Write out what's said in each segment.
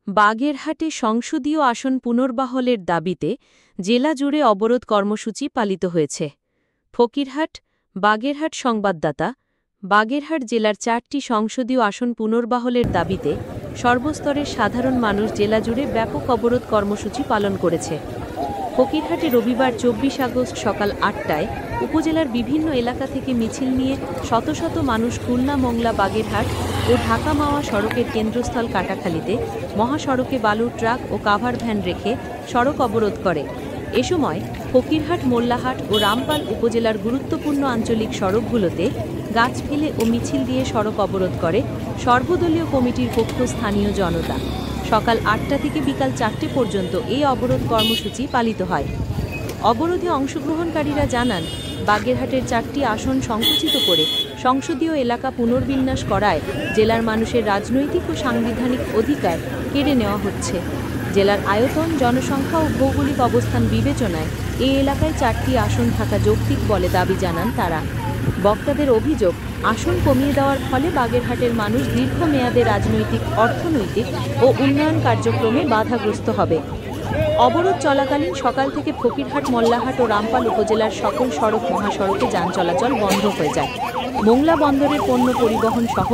বাগেরহাটে সংসদীয় আসন পুনর্বহালের দাবিতে জেলা জুড়ে অবরোধ কর্মসূচি পালিত হয়েছে। ফকিরহাট, বাগেরহাট সংবাদদাতা। বাগেরহাট জেলার ৪টি সংসদীয় আসন পুনর্বহালের দাবিতে সর্বস্তরের সাধারণ মানুষ জেলা জুড়ে ব্যাপক অবরোধ কর্মসূচি পালন করেছে। ফকিরহাটে রবিবার ২৪ আগস্ট সকাল ৮টায় উপজেলার বিভিন্ন এলাকা থেকে মিছিল নিয়ে শত শত মানুষ খুলনা মোংলা বাগেরহাট ও ঢাকা মাওয়া সড়কের কেন্দ্রস্থল কাটাখালীতে মহাসড়কে বালুর ট্রাক ও কাভার ভ্যান রেখে সড়ক অবরোধ করে। এ সময় ফকিরহাট, মোল্লাহাট ও রামপাল উপজেলার গুরুত্বপূর্ণ আঞ্চলিক সড়কগুলোতে গাছ ফেলে ও মিছিল দিয়ে সড়ক অবরোধ করে সর্বদলীয় কমিটির পক্ষ স্থানীয় জনতা। সকাল ৮টা থেকে বিকাল ৪টে পর্যন্ত এই অবরোধ কর্মসূচি পালিত হয়। অবরোধে অংশগ্রহণকারীরা জানান, বাগেরহাটের ৪টি আসন সংকুচিত করে সংসদীয় এলাকা পুনর্বিন্যাস করায় জেলার মানুষের রাজনৈতিক ও সাংবিধানিক অধিকার কেড়ে নেওয়া হচ্ছে। জেলার আয়তন, জনসংখ্যা ও ভৌগোলিক অবস্থান বিবেচনায় এই এলাকায় ৪টি আসন থাকা যৌক্তিক বলে দাবি জানান তারা। বক্তাদের অভিযোগ, আসন কমিয়ে দেওয়ার ফলে বাগেরহাটের মানুষ দীর্ঘমেয়াদে রাজনৈতিক, অর্থনৈতিক ও উন্নয়ন কার্যক্রমে বাধাগ্রস্ত হবে। অবরোধ চলাকালীন সকাল থেকে ফকিরহাট, মোল্লাহাট ও রামপাল উপজেলার সকল সড়ক, মহাসড়কে যান চলাচল বন্ধ হয়ে যায়। মোংলা বন্দরের পণ্য পরিবহন সহ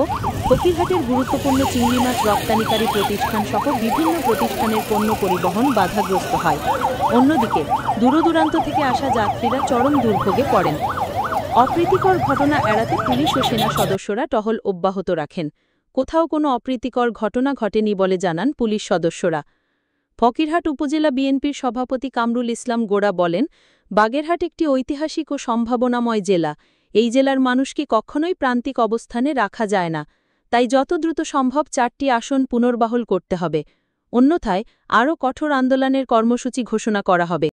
ফকিরহাটের গুরুত্বপূর্ণ চিংড়ি মাছ রপ্তানিকারী প্রতিষ্ঠান সহ বিভিন্ন প্রতিষ্ঠানের পণ্য পরিবহন বাধাগ্রস্ত হয়। অন্যদিকে দূরদূরান্ত থেকে আসা যাত্রীরা চরম দুর্ভোগে পড়েন। অপ্রীতিকর ঘটনা এড়াতে পুলিশ ও সেনা সদস্যরা টহল অব্যাহত রাখেন। কোথাও কোনো অপ্রীতিকর ঘটনা ঘটেনি বলে জানান পুলিশ সদস্যরা। ফকিরহাট উপজেলা বিএনপির সভাপতি কামরুল ইসলাম গোড়া বলেন, বাগেরহাট একটি ঐতিহাসিক ও সম্ভাবনাময় জেলা। এই জেলার মানুষকে কখনোই প্রান্তিক অবস্থানে রাখা যায় না। তাই যত দ্রুত সম্ভব ৪টি আসন পুনর্বহাল করতে হবে, অন্যথায় আরও কঠোর আন্দোলনের কর্মসূচি ঘোষণা করা হবে।